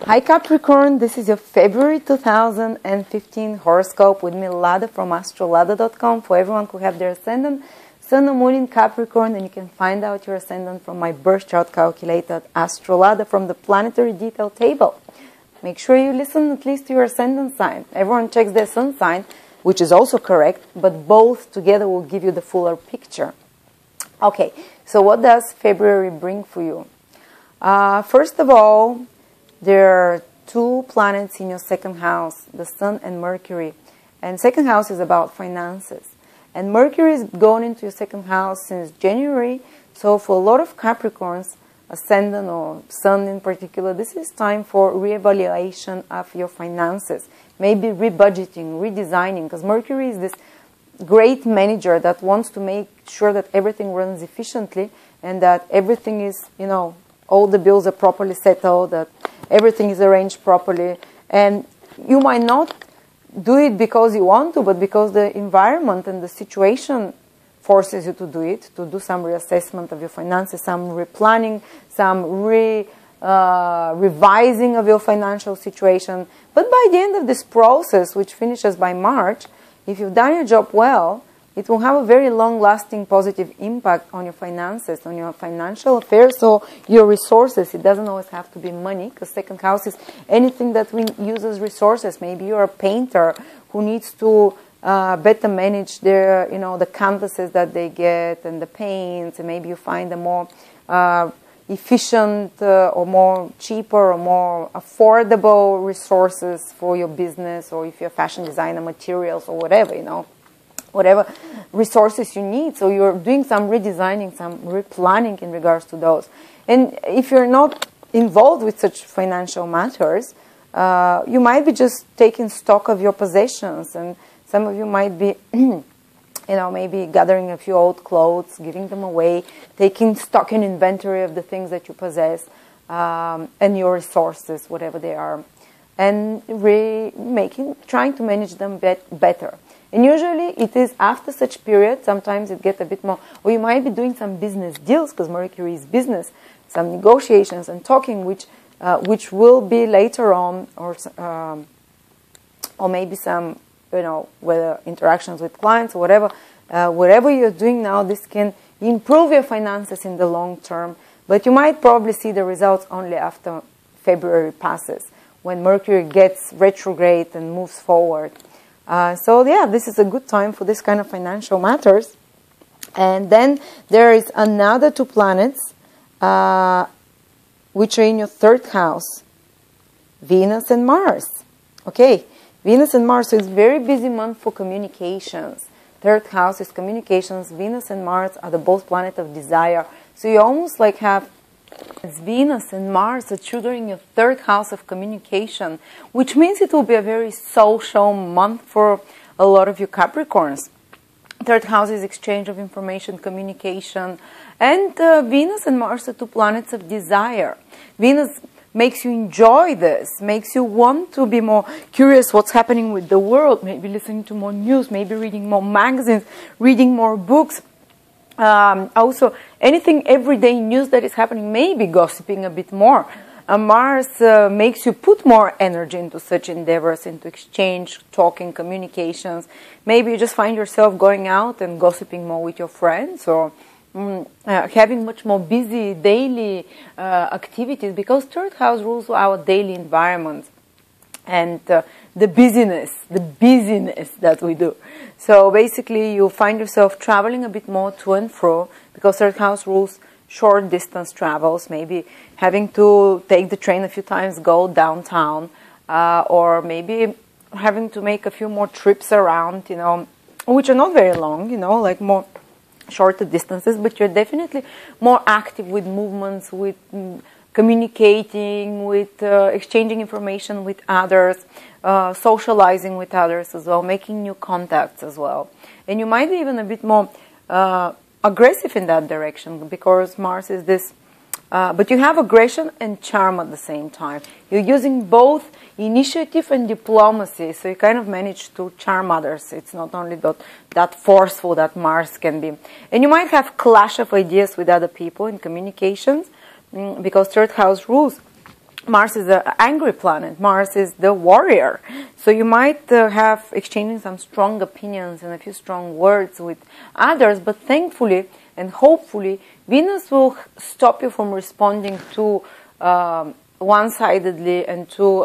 Hi Capricorn, this is your February 2015 horoscope with me, Lada from astrolada.com. For everyone who have their ascendant, sun and moon in Capricorn, and you can find out your ascendant from my birth chart calculator at Astrolada from the planetary detail table. Make sure you listen at least to your ascendant sign. Everyone checks their sun sign, which is also correct, but both together will give you the fuller picture. Okay, so what does February bring for you? First of all, there are two planets in your second house, the Sun and Mercury. And second house is about finances. And Mercury is going into your second house since January. So for a lot of Capricorns, ascendant or Sun in particular, this is time for reevaluation of your finances. Maybe rebudgeting, redesigning, because Mercury is this great manager that wants to make sure that everything runs efficiently and that everything is, all the bills are properly settled, that everything is arranged properly. And you might not do it because you want to, but because the environment and the situation forces you to do it, to do some reassessment of your finances, some replanning, some revising of your financial situation. But by the end of this process, which finishes by March, if you've done your job well, it will have a very long-lasting positive impact on your finances, on your financial affairs, so your resources. It doesn't always have to be money, because second house is anything that we use as resources. Maybe you're a painter who needs to better manage their, the canvases that they get and the paints, and maybe you find a more efficient or more cheaper or more affordable resources for your business, or if you're a fashion designer, materials or whatever, whatever resources you need. So you're doing some redesigning, some replanning in regards to those. And if you're not involved with such financial matters, you might be just taking stock of your possessions, and some of you might be maybe gathering a few old clothes, giving them away, taking stock and inventory of the things that you possess, and your resources, whatever they are, and trying to manage them better. And usually it is after such period, sometimes it gets a bit more, or you might be doing some business deals, because Mercury is business, some negotiations and talking, which will be later on, or maybe some, whether interactions with clients or whatever, whatever you're doing now, this can improve your finances in the long term, but you might probably see the results only after February passes, when Mercury gets retrograde and moves forward. So yeah, this is a good time for this kind of financial matters. And then there is another two planets, which are in your third house, Venus and Mars. Okay, Venus and Mars, so it's a very busy month for communications. Third house is communications. Venus and Mars are the both planets of desire. So you almost like have Venus and Mars are tutoring your third house of communication, which means it will be a very social month for a lot of you Capricorns. Third house is exchange of information, communication, and Venus and Mars are two planets of desire. Venus makes you enjoy this, makes you want to be more curious what's happening with the world, maybe listening to more news, maybe reading more magazines, reading more books. Also, anything everyday news that is happening, maybe gossiping a bit more. Mars makes you put more energy into such endeavors, into exchange, talking, communications. Maybe you just find yourself going out and gossiping more with your friends, or having much more busy daily activities, because third house rules our daily environment and the busyness that we do. So basically you find yourself traveling a bit more to and fro, because third house rules short distance travels, maybe having to take the train a few times, go downtown, or maybe having to make a few more trips around, which are not very long, like more shorter distances, but you're definitely more active with movements, with communicating, with exchanging information with others, socializing with others as well, making new contacts as well. And you might be even a bit more aggressive in that direction, because Mars is this, but you have aggression and charm at the same time. You're using both initiative and diplomacy, so you kind of manage to charm others. It's not only that forceful that Mars can be. And you might have clash of ideas with other people in communications, because third house rules Mars is an angry planet. Mars is the warrior. So you might have exchanging some strong opinions and a few strong words with others, but thankfully and hopefully Venus will stop you from responding too one-sidedly and too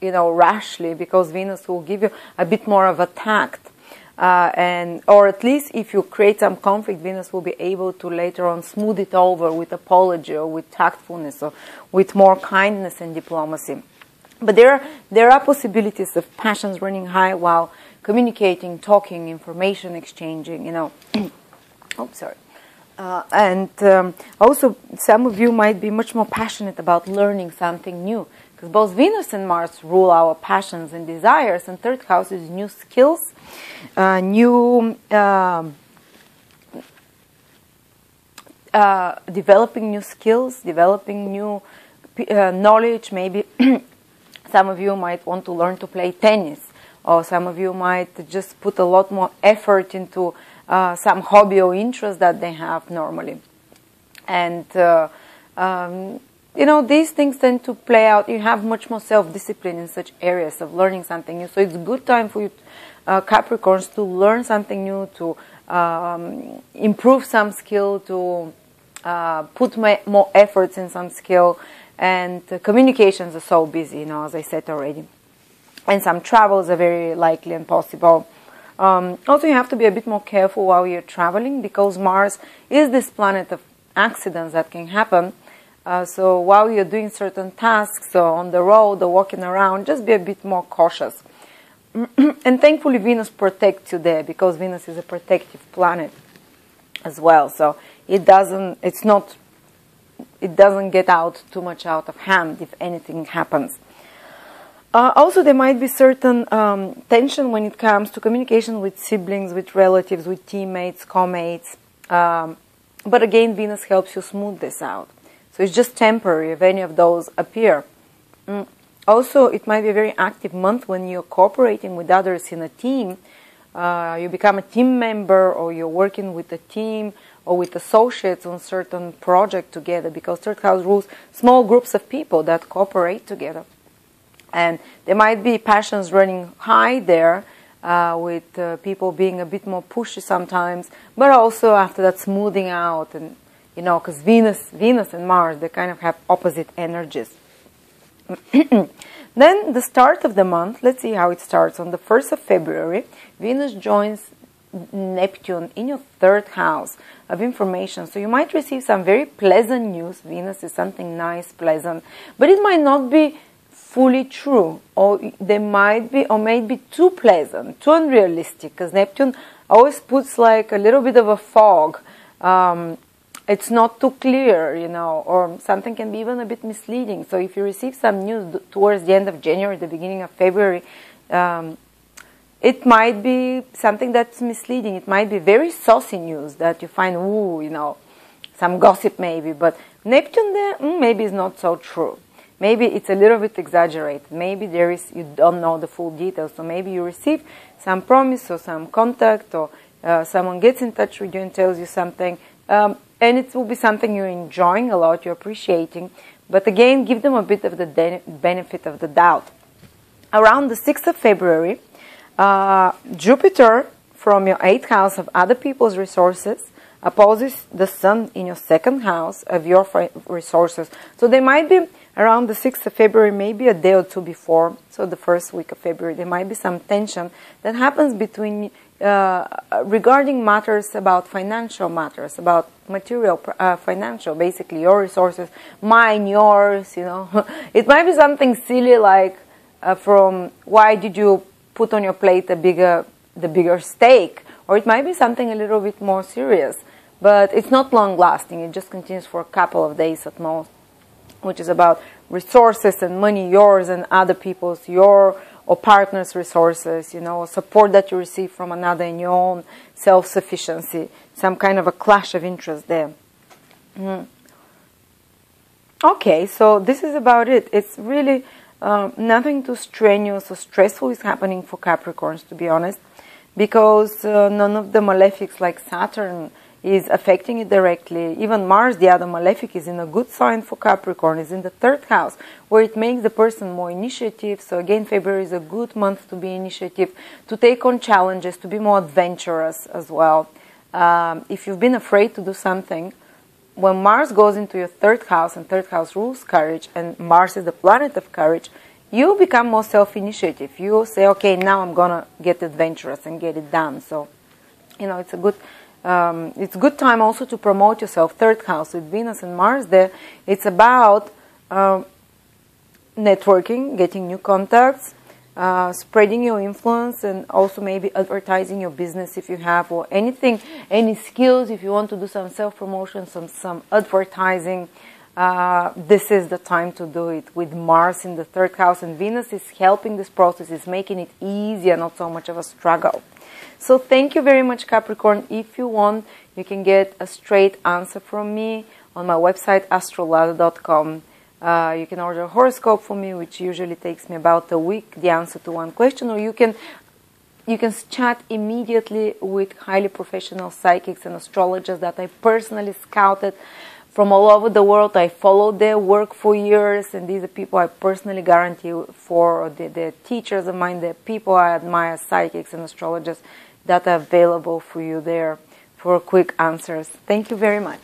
rashly, because Venus will give you a bit more of a tact. Or at least if you create some conflict, Venus will be able to later on smooth it over with apology or with tactfulness or with more kindness and diplomacy. But there are possibilities of passions running high while communicating, talking, information exchanging, oh, sorry. Also, some of you might be much more passionate about learning something new, because both Venus and Mars rule our passions and desires, and third house is new skills, developing new skills, developing new knowledge. Maybe some of you might want to learn to play tennis, or some of you might just put a lot more effort into some hobby or interest that they have normally. And these things tend to play out. You have much more self-discipline in such areas of learning something new. So it's a good time for you, Capricorns, to learn something new, to improve some skill, to put more efforts in some skill. And communications are so busy, as I said already. And some travels are very likely and possible. Also, you have to be a bit more careful while you're traveling, because Mars is this planet of accidents that can happen. So while you're doing certain tasks, or on the road or walking around, just be a bit more cautious. And thankfully Venus protects you there, because Venus is a protective planet as well. So it doesn't get out too much out of hand if anything happens. Also, there might be certain tension when it comes to communication with siblings, with relatives, with teammates, co-mates. But again, Venus helps you smooth this out. So it's just temporary if any of those appear. Also, it might be a very active month when you're cooperating with others in a team. You become a team member, or you're working with a team or with associates on certain project together, because third house rules small groups of people that cooperate together. And there might be passions running high there, with people being a bit more pushy sometimes, but also after that smoothing out, and because Venus and Mars, they kind of have opposite energies. Then the start of the month, let's see how it starts. On the 1st of February, Venus joins Neptune in your third house of information. So you might receive some very pleasant news. Venus is something nice, pleasant, but it might not be fully true, or they might be, or maybe too pleasant, too unrealistic, because Neptune always puts like a little bit of a fog. It's not too clear, or something can be even a bit misleading. So if you receive some news towards the end of January, the beginning of February, it might be something that's misleading. It might be very saucy news that you find, some gossip maybe, but Neptune there, maybe is not so true. Maybe it's a little bit exaggerated. Maybe you don't know the full details. So maybe you receive some promise or some contact, or someone gets in touch with you and tells you something. And it will be something you're enjoying a lot, you're appreciating. But again, give them a bit of the benefit of the doubt. Around the 6th of February, Jupiter from your 8th house of other people's resources opposes the Sun in your 2nd house of your resources. So they might be around the 6th of February, maybe a day or two before, so the first week of February, there might be some tension that happens between regarding matters about financial matters, about material, financial, basically your resources, mine, yours, It might be something silly like from why did you put on your plate the bigger steak, or it might be something a little bit more serious, but it's not long lasting. It just continues for a couple of days at most, which is about resources and money, yours and other people's, your or partner's resources, support that you receive from another in your own self-sufficiency, some kind of a clash of interest there. Okay, so this is about it. It's really nothing too strenuous or stressful is happening for Capricorns, to be honest, because none of the malefics like Saturn is affecting it directly. Even Mars, the other malefic, is in a good sign for Capricorn, is in the 3rd house, where it makes the person more initiative. So again, February is a good month to be initiative, to take on challenges, to be more adventurous as well. If you've been afraid to do something, when Mars goes into your 3rd house, and 3rd house rules courage, and Mars is the planet of courage, you become more self-initiative. You say, okay, now I'm gonna get adventurous and get it done. So, you know, it's a good time also to promote yourself. 3rd house with Venus and Mars there, it's about networking, getting new contacts, spreading your influence, and also maybe advertising your business if you have, or anything, any skills, if you want to do some self-promotion, some advertising. This is the time to do it, with Mars in the 3rd house, and Venus is helping this process, is making it easier, not so much of a struggle. So thank you very much, Capricorn. If you want, you can get a straight answer from me on my website, astrolada.com. You can order a horoscope for me, which usually takes me about a week, the answer to one question, or you can chat immediately with highly professional psychics and astrologers that I personally scouted from all over the world. I followed their work for years, and these are people I personally guarantee for. They're teachers of mine, they're people I admire, psychics and astrologers that are available for you there for quick answers. Thank you very much.